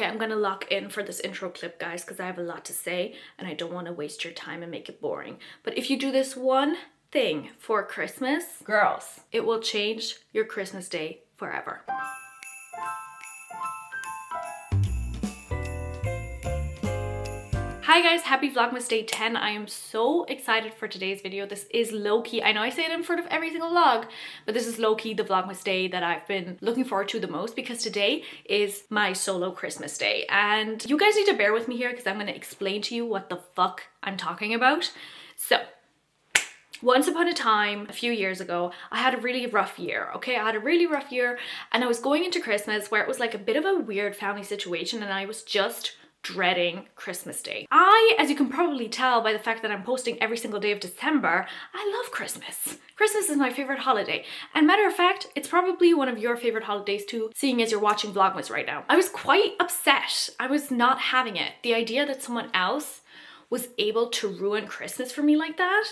Okay, I'm gonna lock in for this intro clip, guys, because I have a lot to say and I don't want to waste your time and make it boring. But if you do this one thing for Christmas, girls, it will change your Christmas day forever. Hi guys, happy Vlogmas day 10. I am so excited for today's video. This is low-key, I know I say it in front of every single vlog, but this is low-key the Vlogmas day that I've been looking forward to the most because today is my solo Christmas day. And you guys need to bear with me here because I'm going to explain to you what the fuck I'm talking about. So, once upon a time, a few years ago, I had a really rough year, okay? I had a really rough year and I was going into Christmas where it was like a bit of a weird family situation and I was just dreading Christmas Day. As you can probably tell by the fact that I'm posting every single day of December, I love Christmas. Christmas is my favorite holiday. And matter of fact, it's probably one of your favorite holidays too, seeing as you're watching Vlogmas right now. I was quite upset. I was not having it. The idea that someone else was able to ruin Christmas for me like that,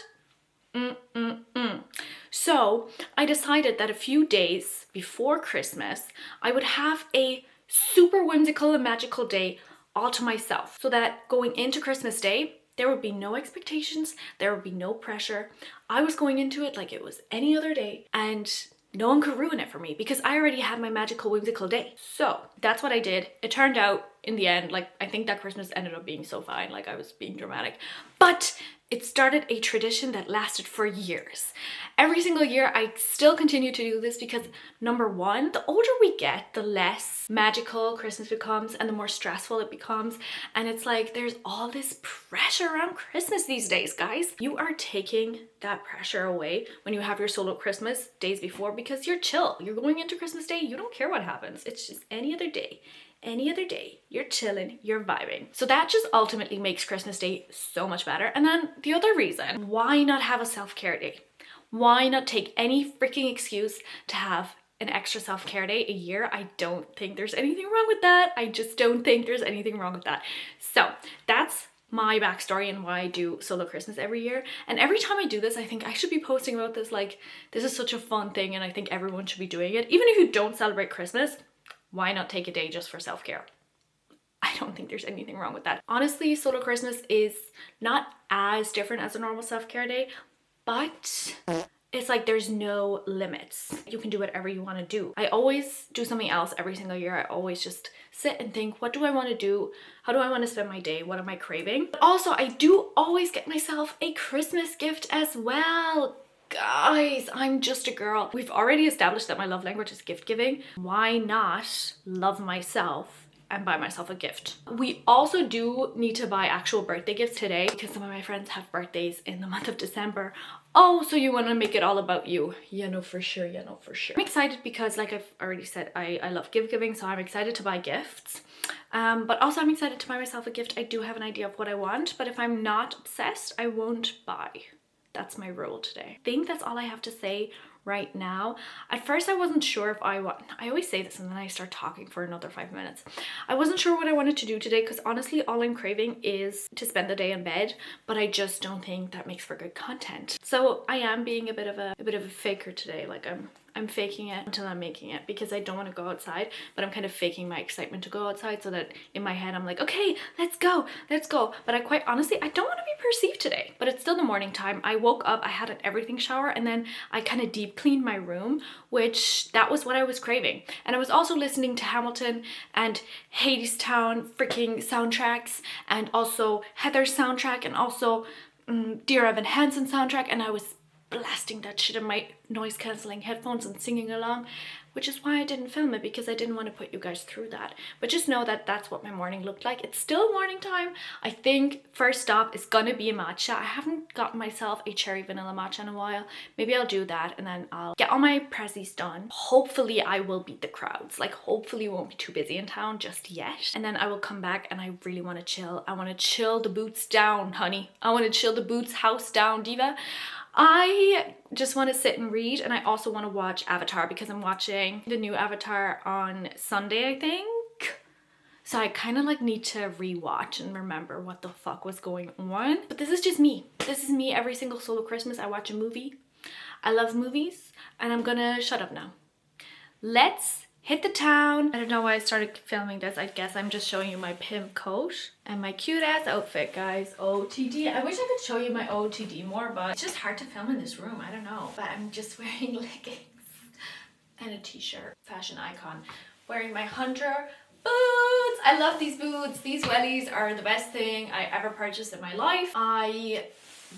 So I decided that a few days before Christmas, I would have a super whimsical and magical day all to myself, so that going into Christmas Day, there would be no expectations, there would be no pressure. I was going into it like it was any other day and no one could ruin it for me because I already had my magical whimsical day. So that's what I did. It turned out in the end, like I think that Christmas ended up being so fine, like I was being dramatic, but it started a tradition that lasted for years. Every single year, I still continue to do this because number one, the older we get, the less magical Christmas becomes and the more stressful it becomes. And it's like, there's all this pressure around Christmas these days, guys. You are taking that pressure away when you have your solo Christmas days before because you're chill. You're going into Christmas Day, you don't care what happens. It's just any other day. Any other day, you're chilling, you're vibing. So that just ultimately makes Christmas Day so much better. And then the other reason, why not have a self-care day? Why not take any freaking excuse to have an extra self-care day a year? I don't think there's anything wrong with that. I just don't think there's anything wrong with that. So that's my backstory and why I do solo Christmas every year. And every time I do this, I think I should be posting about this, like this is such a fun thing and I think everyone should be doing it. Even if you don't celebrate Christmas, why not take a day just for self-care? I don't think there's anything wrong with that. Honestly, solo Christmas is not as different as a normal self-care day, but it's like there's no limits. You can do whatever you want to do. I always do something else every single year. I always just sit and think, what do I want to do? How do I want to spend my day? What am I craving? But also, I do always get myself a Christmas gift as well. Guys, I'm just a girl. We've already established that my love language is gift giving. Why not love myself and buy myself a gift? We also do need to buy actual birthday gifts today because some of my friends have birthdays in the month of December. Oh, so you want to make it all about you? You know for sure, you know for sure. I'm excited because like I've already said, I love gift giving, so I'm excited to buy gifts. But also I'm excited to buy myself a gift. I do have an idea of what I want, but if I'm not obsessed, I won't buy. That's my rule today. I think that's all I have to say right now. At first I wasn't sure if I always say this and then I start talking for another 5 minutes. I wasn't sure what I wanted to do today because honestly all I'm craving is to spend the day in bed, but I just don't think that makes for good content. So I am being a bit of a faker today. Like I'm faking it until I'm making it because I don't want to go outside, but I'm kind of faking my excitement to go outside so that in my head I'm like, okay, let's go. But I quite honestly, I don't want to be perceived today, but it's still the morning time. I woke up, I had an everything shower, and then I kind of deep cleaned my room, which that was what I was craving. And I was also listening to Hamilton and Hadestown freaking soundtracks, and also Heather's soundtrack, and also Dear Evan Hansen soundtrack, and I was blasting that shit in my noise cancelling headphones and singing along, which is why I didn't film it because I didn't want to put you guys through that. But just know that that's what my morning looked like. It's still morning time. I think first stop is gonna be a matcha. I haven't gotten myself a cherry vanilla matcha in a while. Maybe I'll do that and then I'll get all my prezzies done. Hopefully I will beat the crowds. Like hopefully it won't be too busy in town just yet. And then I will come back and I really want to chill. I want to chill the boots down, honey. I want to chill the boots house down, diva. I just want to sit and read, and I also want to watch Avatar because I'm watching the new Avatar on Sunday, I think. So I kind of like need to rewatch and remember what the fuck was going on. But this is just me. This is me every single solo Christmas. I watch a movie. I love movies, and I'm gonna shut up now. Let's hit the town. I don't know why I started filming this. I guess I'm just showing you my pimp coat and my cute ass outfit, guys. OTD. I wish I could show you my OTD more, but it's just hard to film in this room. I don't know. But I'm just wearing leggings and a t-shirt. Fashion icon. Wearing my Hunter boots. I love these boots. These wellies are the best thing I ever purchased in my life. I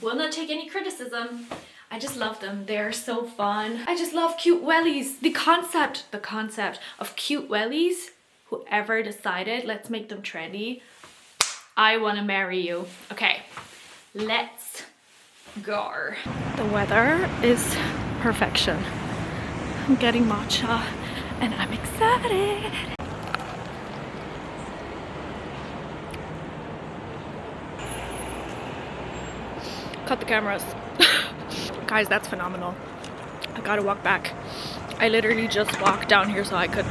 will not take any criticism. I just love them. They're so fun. I just love cute wellies. The concept of cute wellies, whoever decided, let's make them trendy. I want to marry you. Okay, let's go. The weather is perfection. I'm getting matcha and I'm excited. Cut the cameras. Guys, that's phenomenal. I gotta walk back. I literally just walked down here so I could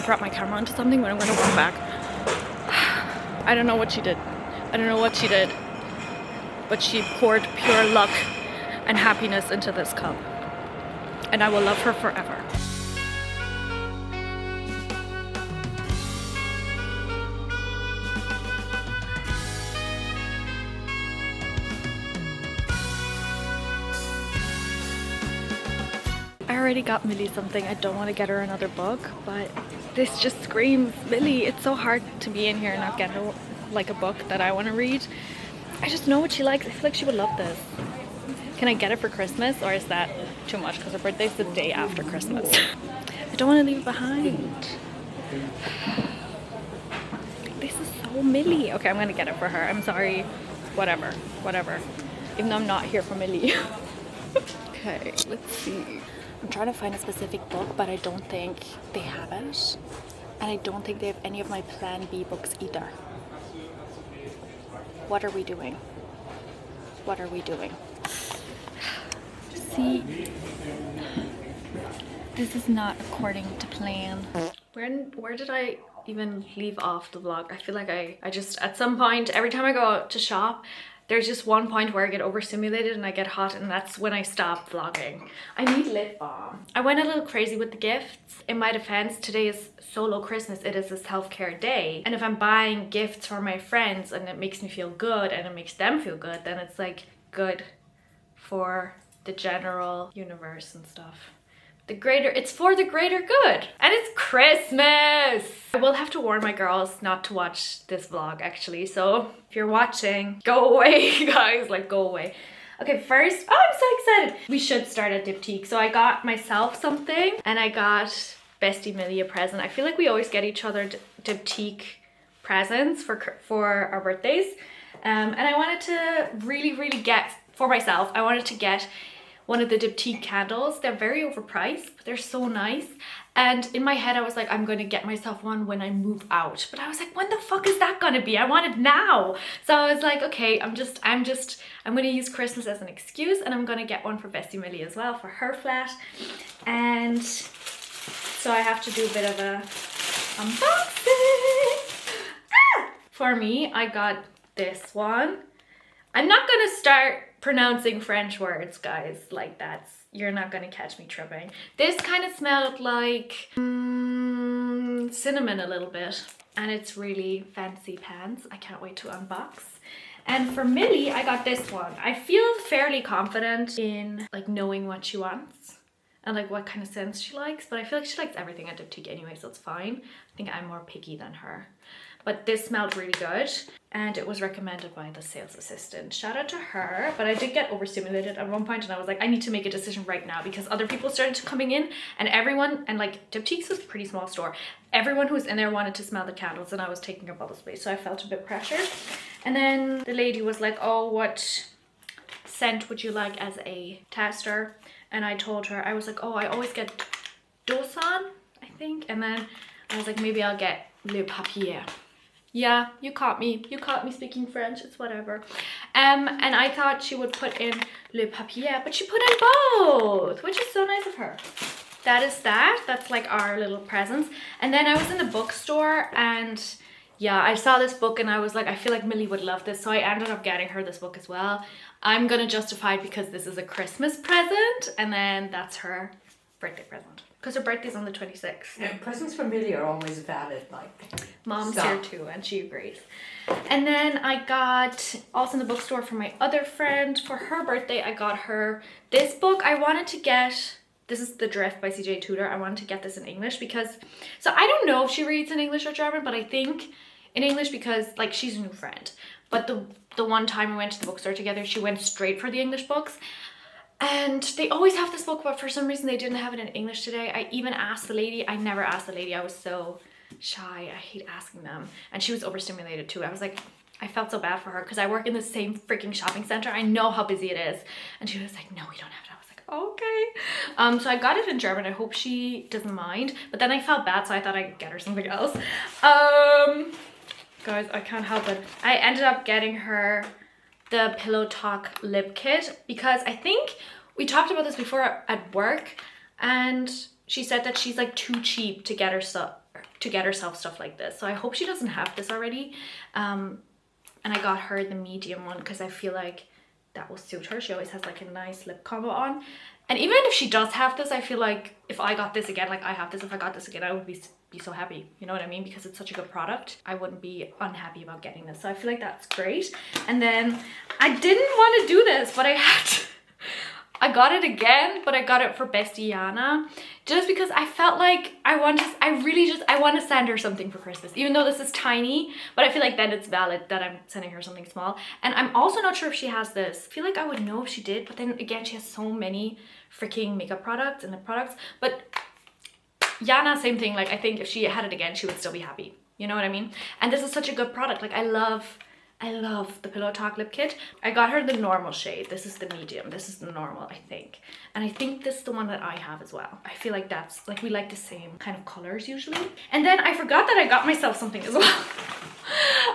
prop my camera onto something, but I'm gonna walk back. I don't know what she did. But she poured pure luck and happiness into this cup. And I will love her forever. I already got Millie something. I don't want to get her another book, but this just screams Millie. It's so hard to be in here and not get her like a book that I want to read. I just know what she likes. I feel like she would love this. Can I get it for Christmas, or is that too much because her birthday's the day after Christmas? I don't want to leave it behind. This is so Millie. Okay, I'm gonna get it for her. I'm sorry. Whatever. Even though I'm not here for Millie. Okay, let's see. I'm trying to find a specific book, but I don't think they have it. And I don't think they have any of my Plan B books either. What are we doing? See, this is not according to plan. Where did I even leave off the vlog? I feel like I just, at some point, every time I go out to shop, there's just one point where I get overstimulated and I get hot, and that's when I stop vlogging. I need lip balm. I went a little crazy with the gifts. In my defense, today is solo Christmas. It is a self-care day. And if I'm buying gifts for my friends and it makes me feel good and it makes them feel good, then it's like good for the general universe and stuff. It's for the greater good. And it's Christmas! I will have to warn my girls not to watch this vlog actually. So if you're watching, go away, guys, like go away. Okay, first, oh, I'm so excited. We should start at Diptyque. So I got myself something and I got Bestie Millie a present. I feel like we always get each other Diptyque presents for our birthdays. And I wanted to really get, for myself, I wanted to get one of the Diptyque candles. They're very overpriced, but they're so nice. And in my head, I was like, I'm gonna get myself one when I move out. But I was like, when the fuck is that gonna be? I want it now. So I was like, okay, I'm gonna use Christmas as an excuse, and I'm gonna get one for Bestie Millie as well for her flat. And so I have to do a bit of a unboxing. For me, I got this one. I'm not gonna start pronouncing French words, guys, like you're not gonna catch me tripping. This kind of smelled like cinnamon a little bit, and it's really fancy pants. I can't wait to unbox. And for Millie, I got this one. I feel fairly confident in like knowing what she wants and like what kind of scents she likes, but I feel like she likes everything at Diptyque anyway, so it's fine. I think I'm more picky than her. But this smelled really good, and it was recommended by the sales assistant. Shout out to her. But I did get overstimulated at one point, and I was like, I need to make a decision right now, because other people started coming in, and everyone, and like Diptyque's was a pretty small store, everyone who was in there wanted to smell the candles, and I was taking up all the space, so I felt a bit pressured. And then the lady was like, oh, what scent would you like as a tester? And I told her, I was like, oh, I always get Dosan, I think. And then I was like, maybe I'll get Le Papier. Yeah, you caught me speaking French, it's whatever. And I thought she would put in Le Papier, but she put in both, which is so nice of her. That's like our little presents. And then I was in the bookstore, and yeah, I saw this book and I was like, I feel like Millie would love this, so I ended up getting her this book as well. I'm gonna justify it because this is a Christmas present, and then that's her birthday present. because her birthday's on the 26th. Yeah, presents from Billy are always valid, like. Mom's here too, and she agrees. And then I got, also in the bookstore for my other friend, for her birthday, I got her this book. I wanted to get, this is The Drift by CJ Tudor. I wanted to get this in English because, so I don't know if she reads in English or German, but I think in English because, like, she's a new friend. But the one time we went to the bookstore together, she went straight for the English books. And they always have this book, but for some reason they didn't have it in English today. I even asked the lady. I never asked the lady. I was so shy. I hate asking them. And she was overstimulated too. I was like, I felt so bad for her because I work in the same freaking shopping center. I know how busy it is. And she was like, no, we don't have it. I was like, okay. So I got it in German. I hope she doesn't mind. But then I felt bad, so I thought I'd get her something else. Guys, I can't help it. I ended up getting her the Pillow Talk lip kit because I think we talked about this before at work, and she said that she's like too cheap to get herself stuff like this. So I hope she doesn't have this already. And I got her the medium one because I feel like that will suit her. She always has like a nice lip combo on. And even if she does have this, I feel like if I got this again, like I have this, if I got this again, I would be so happy. You know what I mean? Because it's such a good product. I wouldn't be unhappy about getting this. So I feel like that's great. And then I didn't want to do this, but I had to. I got it again, but I got it for Bestie Yana just because I felt like I want to send her something for Christmas, even though this is tiny, but I feel like then it's valid that I'm sending her something small. And I'm also not sure if she has this. I feel like I would know if she did, but then again, she has so many freaking makeup products and lip products. But Yana, same thing. Like, I think if she had it again, she would still be happy. You know what I mean? And this is such a good product. Like, I love the Pillow Talk lip kit. I got her the normal shade. This is the medium. This is the normal, I think. And I think this is the one that I have as well. I feel like that's, like, we like the same kind of colors usually. And then I forgot that I got myself something as well.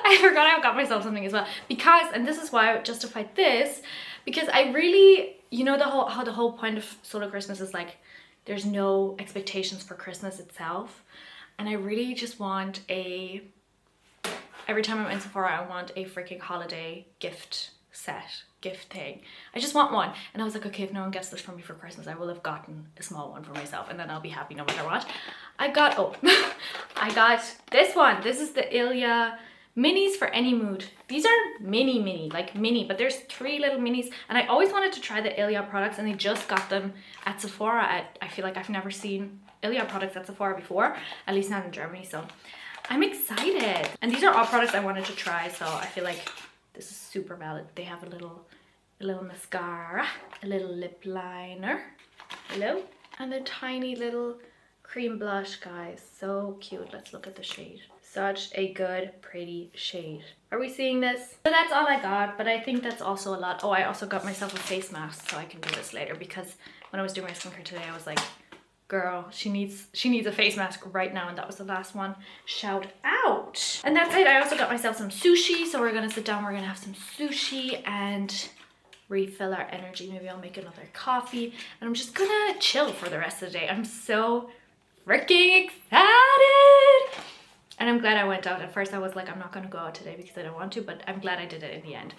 I forgot I got myself something as well. Because, and this is why I justified this, because I really, you know, how the whole point of Solo Christmas is like, there's no expectations for Christmas itself. And I really just want every time I'm in Sephora, I want a freaking holiday gift thing. I just want one. And I was like, okay, if no one gets this for me for Christmas, I will have gotten a small one for myself, and then I'll be happy no matter what. I got this one. This is the Ilia minis for any mood. These are mini, like mini, but there's 3 little minis, and I always wanted to try the Ilia products, and they just got them at Sephora. I feel like I've never seen Ilia products at Sephora before, at least not in Germany, so I'm excited. And these are all products I wanted to try, so I feel like this is super valid. They have a little mascara, a little lip liner, hello, and a tiny little cream blush, guys. So cute. Let's look at the shade. Such a good, pretty shade. Are we seeing this? So that's all I got, but I think that's also a lot. Oh, I also got myself a face mask so I can do this later, because when I was doing my skincare today, I was like, girl, she needs a face mask right now, and that was the last one. Shout out. And that's it. I also got myself some sushi, so we're gonna sit down, we're gonna have some sushi and refill our energy. Maybe I'll make another coffee, and I'm just gonna chill for the rest of the day. I'm so freaking excited. And I'm glad I went out. At first I was like, I'm not gonna go out today because I don't want to, but I'm glad I did it in the end.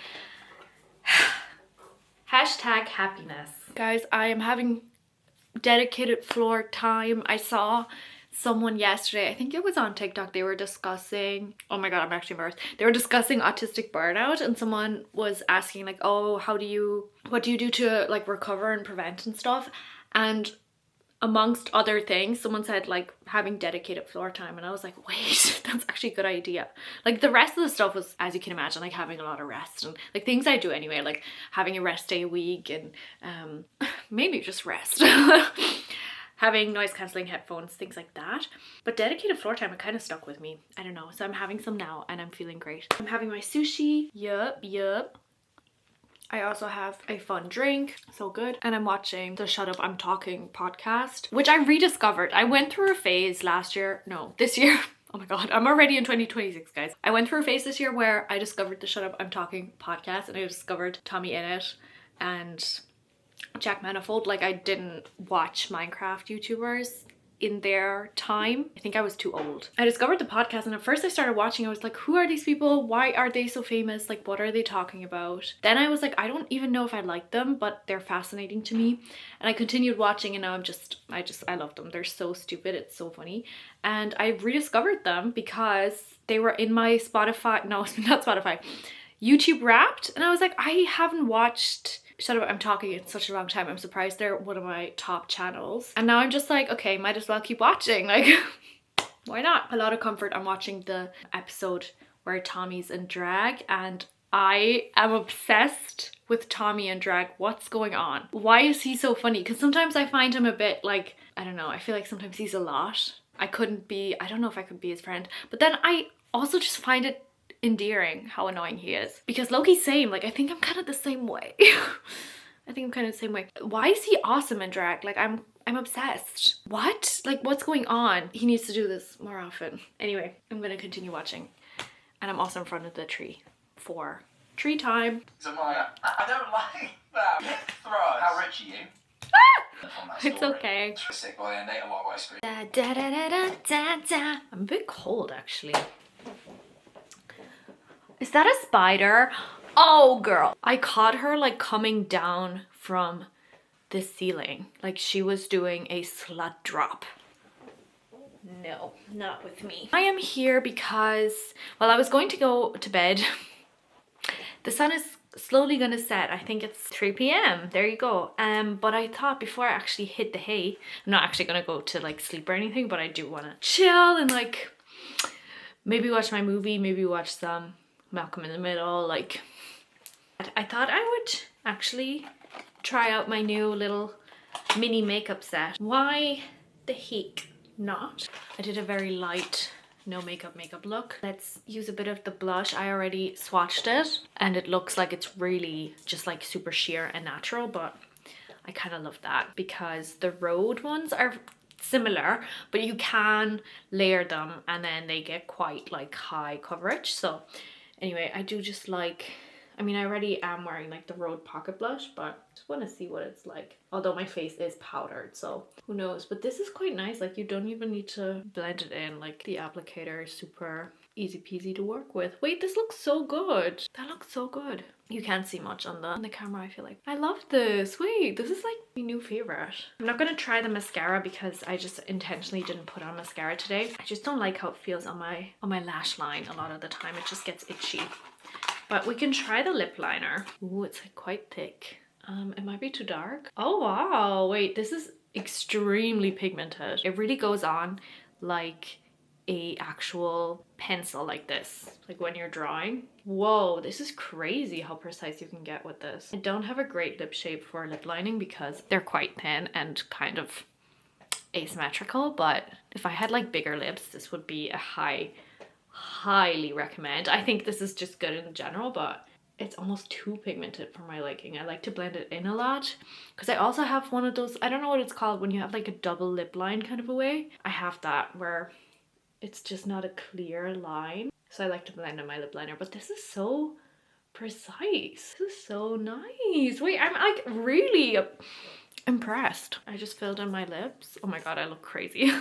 Hashtag happiness. Guys, I am having dedicated floor time. I saw someone yesterday, I think it was on TikTok, they were discussing, oh my god, I'm actually embarrassed. They were discussing autistic burnout, and someone was asking like, oh, what do you do to like recover and prevent and stuff? And amongst other things, someone said like having dedicated floor time, and I was like, wait, that's actually a good idea. Like the rest of the stuff was, as you can imagine, like having a lot of rest and like things I do anyway, like having a rest day a week and maybe just rest. Having noise cancelling headphones, things like that. But dedicated floor time, it kind of stuck with me. I don't know. So I'm having some now and I'm feeling great. I'm having my sushi. Yup. I also have a fun drink, so good. And I'm watching the Shut Up I'm Talking podcast, which I rediscovered. I went through a phase this year. Oh my god, I'm already in 2026, guys. I went through a phase this year where I discovered the Shut Up I'm Talking podcast, and I discovered Tommy Innit and Jack Manifold. Like, I didn't watch Minecraft YouTubers in their time. I think I was too old. I discovered the podcast and at first I started watching. I was like, who are these people? Why are they so famous? Like, what are they talking about? Then I was like, I don't even know if I like them, but they're fascinating to me. And I continued watching and now I love them. They're so stupid. It's so funny. And I rediscovered them because they were in my Spotify, no, not Spotify, YouTube Wrapped. And I was like, I haven't watched, shut up, I'm talking in such a long time. I'm surprised they're one of my top channels. And now I'm just like, okay, might as well keep watching. Like, why not? A lot of comfort. I'm watching the episode where Tommy's in drag and I am obsessed with Tommy and drag. What's going on? Why is he so funny? Because sometimes I find him a bit like, I don't know, I feel like sometimes he's a lot. I don't know if I could be his friend. But then I also just find it endearing how annoying he is. Because Loki's same, like I think I'm kind of the same way. I think I'm kind of the same way. Why is he awesome in drag? Like I'm obsessed. What? Like what's going on? He needs to do this more often. Anyway, I'm gonna continue watching. And I'm also in front of the tree for tree time. I don't like that. How rich are you? It's okay. Sick boy and ate a lot of ice cream. Da, da, da, da, da, da. I'm a bit cold actually. Is that a spider? Oh girl. I caught her like coming down from the ceiling. Like she was doing a slut drop. No, not with me. I am here because, well, I was going to go to bed. The sun is slowly gonna set. I think it's 3 p.m. There you go. But I thought before I actually hit the hay, I'm not actually gonna go to like sleep or anything, but I do wanna chill and like maybe watch my movie, maybe watch some Malcolm in the Middle. Like I thought I would actually try out my new little mini makeup set. Why the heck not? I did a very light no makeup look. Let's use a bit of the blush. I already swatched it and it looks like it's really just like super sheer and natural, but I kind of love that because the Rhode ones are similar, but you can layer them and then they get quite like high coverage. So anyway, I do just like, I mean, I already am wearing like the Rhode Pocket Blush, but I just want to see what it's like. Although my face is powdered, so who knows. But this is quite nice. Like you don't even need to blend it in. Like the applicator is super easy peasy to work with. Wait, this looks so good. That looks so good. You can't see much on the camera, I feel like. I love this. Wait, this is like my new favorite. I'm not gonna try the mascara because I just intentionally didn't put on mascara today. I just don't like how it feels on my lash line a lot of the time. It just gets itchy. But we can try the lip liner. Ooh, it's like quite thick. It might be too dark. Oh wow, wait, this is extremely pigmented. It really goes on like a actual pencil like this, like when you're drawing. Whoa, this is crazy how precise you can get with this. I don't have a great lip shape for lip lining because they're quite thin and kind of asymmetrical, but if I had like bigger lips, this would be a highly recommend. I think this is just good in general, but it's almost too pigmented for my liking. I like to blend it in a lot because I also have one of those, I don't know what it's called, when you have like a double lip line kind of a way. I have that where it's just not a clear line. So I like to blend in my lip liner, but this is so precise. This is so nice. Wait, I'm like really impressed. I just filled in my lips. Oh my god, I look crazy.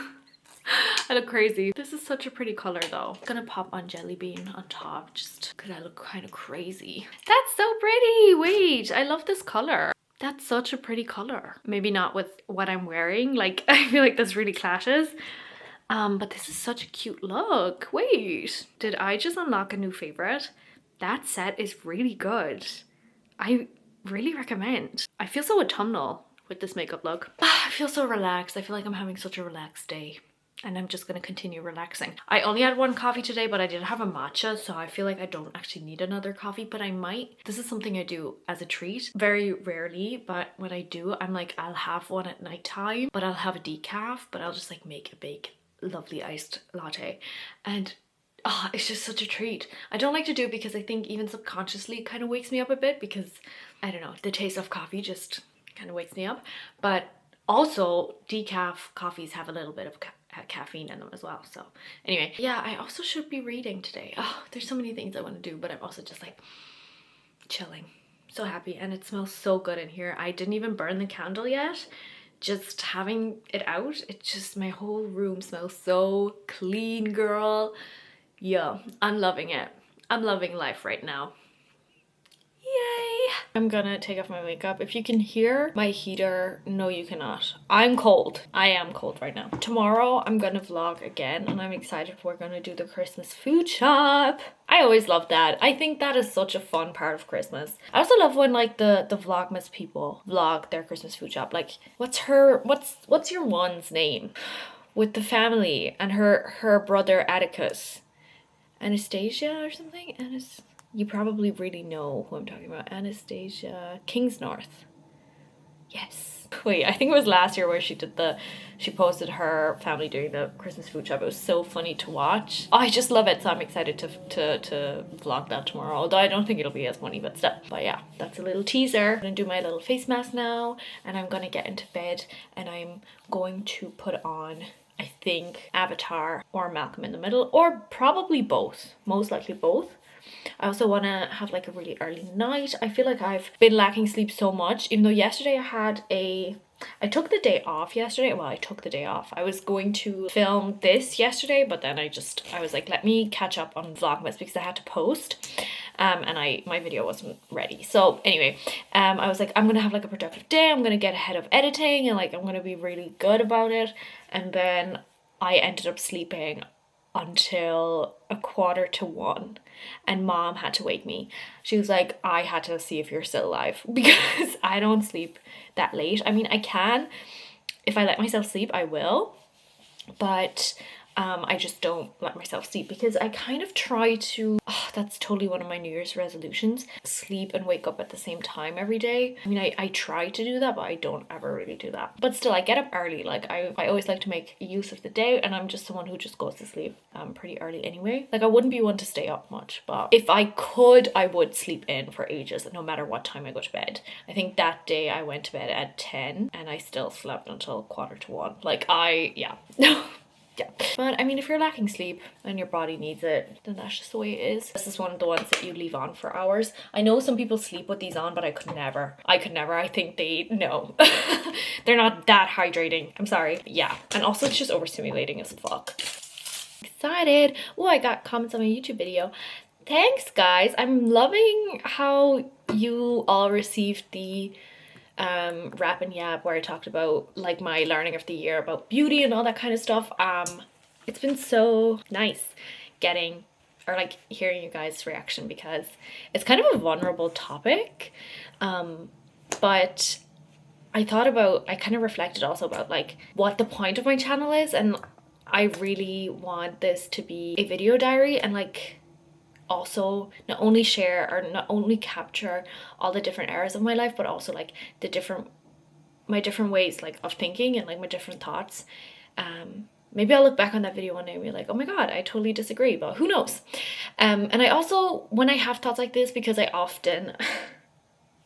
I look crazy. This is such a pretty color though. I'm gonna pop on Jelly Bean on top just because I look kind of crazy. That's so pretty. Wait, I love this color. That's such a pretty color. Maybe not with what I'm wearing. Like, I feel like this really clashes. But this is such a cute look. Wait, did I just unlock a new favorite? That set is really good. I really recommend. I feel so autumnal with this makeup look. I feel so relaxed. I feel like I'm having such a relaxed day. And I'm just gonna continue relaxing. I only had one coffee today, but I did have a matcha, so I feel like I don't actually need another coffee, but I might. This is something I do as a treat. Very rarely, but when I do, I'm like, I'll have one at nighttime, but I'll have a decaf, but I'll just like make a big, lovely iced latte. And oh, it's just such a treat. I don't like to do it because I think even subconsciously it kind of wakes me up a bit because, I don't know, the taste of coffee just kind of wakes me up. But also, decaf coffees have a little bit of caffeine in them as well. So anyway, yeah, I also should be reading today. Oh, there's so many things I want to do, but I'm also just like chilling. So happy, and it smells so good in here. I didn't even burn the candle yet just having it out, it just, my whole room smells so clean, girl. Yeah, I'm loving it. I'm loving life right now. Yay! I'm gonna take off my makeup. If you can hear my heater, no you cannot. I'm cold. I am cold right now. Tomorrow I'm gonna vlog again and I'm excited. We're gonna do the Christmas food shop. I always love that. I think that is such a fun part of Christmas. I also love when like the vlogmas people vlog their Christmas food shop. Like what's your one's name? With the family and her brother Atticus. Anastasia or something? You probably really know who I'm talking about. Anastasia Kingsnorth. Yes. Wait, I think it was last year where she posted her family doing the Christmas food shop. It was so funny to watch. Oh, I just love it, so I'm excited to vlog that tomorrow. Although I don't think it'll be as funny, but still. But yeah, that's a little teaser. I'm gonna do my little face mask now, and I'm gonna get into bed, and I'm going to put on, I think, Avatar or Malcolm in the Middle, or probably both. Most likely both. I also want to have like a really early night. I feel like I've been lacking sleep so much, even though yesterday I took the day off yesterday. Well, I took the day off. I was going to film this yesterday, but then I was like, let me catch up on vlogmas because I had to post and my video wasn't ready. So anyway, I was like, I'm gonna have like a productive day. I'm gonna get ahead of editing and like I'm gonna be really good about it. And then I ended up sleeping until 1:45 and mom had to wake me. She was like, I had to see if you're still alive because I don't sleep that late. I mean, I can, if I let myself sleep, I will, but I just don't let myself sleep because I kind of try to, that's totally one of my New Year's resolutions, sleep and wake up at the same time every day. I mean, I try to do that, but I don't ever really do that. But still, I get up early. Like I always like to make use of the day, and I'm just someone who just goes to sleep pretty early anyway. Like I wouldn't be one to stay up much, but if I could, I would sleep in for ages, no matter what time I go to bed. I think that day I went to bed at 10 and I still slept until 1:45. Like yeah. Yeah. But I mean, if you're lacking sleep and your body needs it, then that's just the way it is. This is one of the ones that you leave on for hours. I know some people sleep with these on, but I could never. I think no. They're not that hydrating. I'm sorry. Yeah. And also it's just overstimulating as fuck. Excited. Oh, I got comments on my YouTube video. Thanks, guys. I'm loving how you all received the rap and yap where I talked about like my learning of the year about beauty and all that kind of stuff. It's been so nice getting or like hearing you guys' reaction because it's kind of a vulnerable topic, but I kind of reflected also about like what the point of my channel is, and I really want this to be a video diary and like also not only share or not only capture all the different areas of my life, but also like my different ways like of thinking and like my different thoughts. Maybe I'll look back on that video one day and be like, oh my god, I totally disagree, but who knows. And I also, when I have thoughts like this, because I often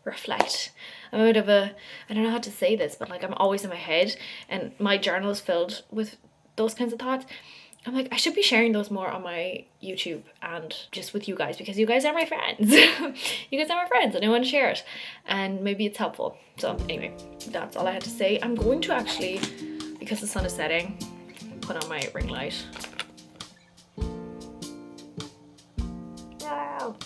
reflect, I'm a bit of I don't know how to say this, but like I'm always in my head and my journal is filled with those kinds of thoughts. I'm like, I should be sharing those more on my YouTube and just with you guys because you guys are my friends. You guys are my friends and I want to share it and maybe it's helpful. So anyway, that's all I had to say. I'm going to actually, because the sun is setting, put on my ring light. Wow.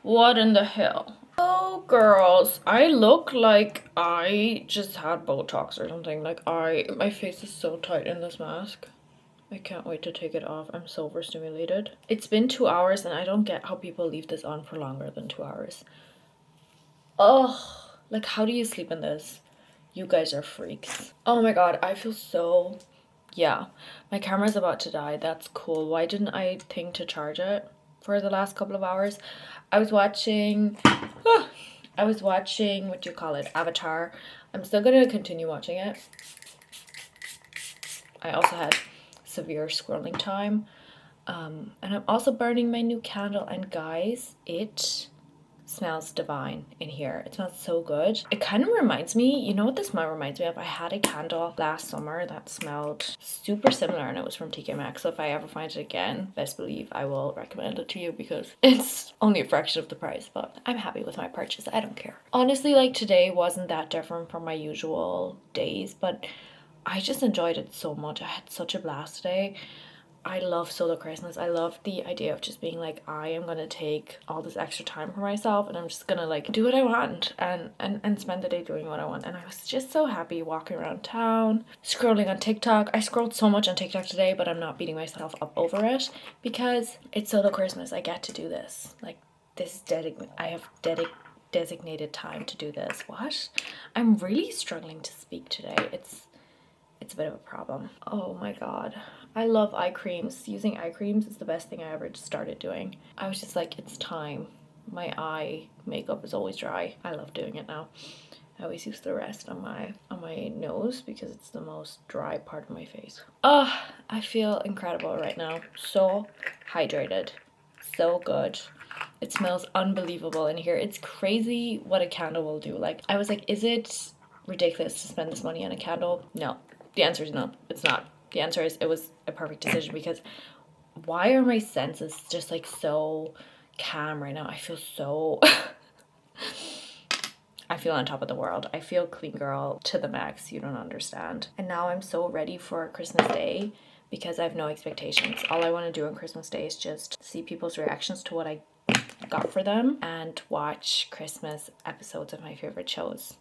What in the hell? Oh girls, I look like I just had Botox or something. Like my face is so tight in this mask. I can't wait to take it off. I'm so overstimulated. It's been 2 hours and I don't get how people leave this on for longer than 2 hours. Oh, like how do you sleep in this? You guys are freaks. Oh my god, I feel so, yeah. My camera's about to die. That's cool. Why didn't I think to charge it for the last couple of hours? I was watching, what do you call it? Avatar. I'm still gonna continue watching it. I also had severe scrolling time. And I'm also burning my new candle, and guys, it smells divine in here. It smells so good. It kind of reminds me, you know what this smell reminds me of? I had a candle last summer that smelled super similar and it was from TK Maxx. So if I ever find it again, best believe I will recommend it to you because it's only a fraction of the price, but I'm happy with my purchase. I don't care. Honestly, like today wasn't that different from my usual days, but I just enjoyed it so much. I had such a blast today. I love solo Christmas. I love the idea of just being like, I am gonna take all this extra time for myself and I'm just gonna like do what I want and spend the day doing what I want. And I was just so happy walking around town, scrolling on TikTok. I scrolled so much on TikTok today, but I'm not beating myself up over it because it's solo Christmas. I get to do this. Like this is I have designated time to do this. What? I'm really struggling to speak today. It's a bit of a problem. Oh my god. I love eye creams. Using eye creams is the best thing I ever started doing. I was just like, it's time. My eye makeup is always dry. I love doing it now. I always use the rest on my nose because it's the most dry part of my face. Oh, I feel incredible right now. So hydrated. So good. It smells unbelievable in here. It's crazy what a candle will do. Like, I was like, is it ridiculous to spend this money on a candle? No. The answer is no, it's not. The answer is it was a perfect decision because why are my senses just like so calm right now? I feel so... I feel on top of the world. I feel clean girl to the max. You don't understand. And now I'm so ready for Christmas Day because I have no expectations. All I want to do on Christmas Day is just see people's reactions to what I got for them and watch Christmas episodes of my favorite shows.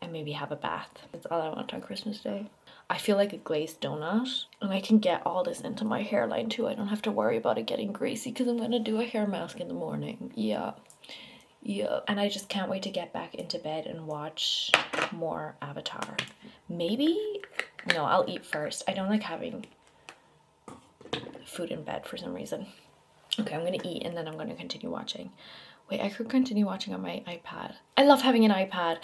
And maybe have a bath. That's all I want on Christmas Day. I feel like a glazed donut. And I can get all this into my hairline too. I don't have to worry about it getting greasy because I'm going to do a hair mask in the morning. Yeah. Yeah. And I just can't wait to get back into bed and watch more Avatar. Maybe... No, I'll eat first. I don't like having food in bed for some reason. Okay, I'm going to eat and then I'm going to continue watching. Wait, I could continue watching on my iPad. I love having an iPad.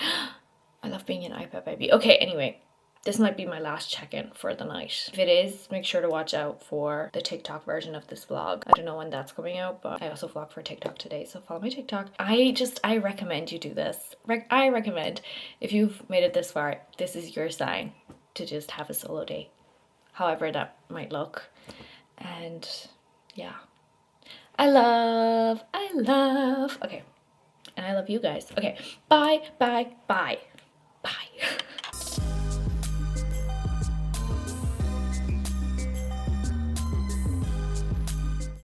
I love being an iPad baby. Okay, anyway, this might be my last check-in for the night. If it is, make sure to watch out for the TikTok version of this vlog. I don't know when that's coming out, but I also vlog for TikTok today, so follow my TikTok. I recommend you do this. I recommend, if you've made it this far, this is your sign to just have a solo day. However that might look. And yeah. I love. Okay. And I love you guys. Okay, bye, bye, bye.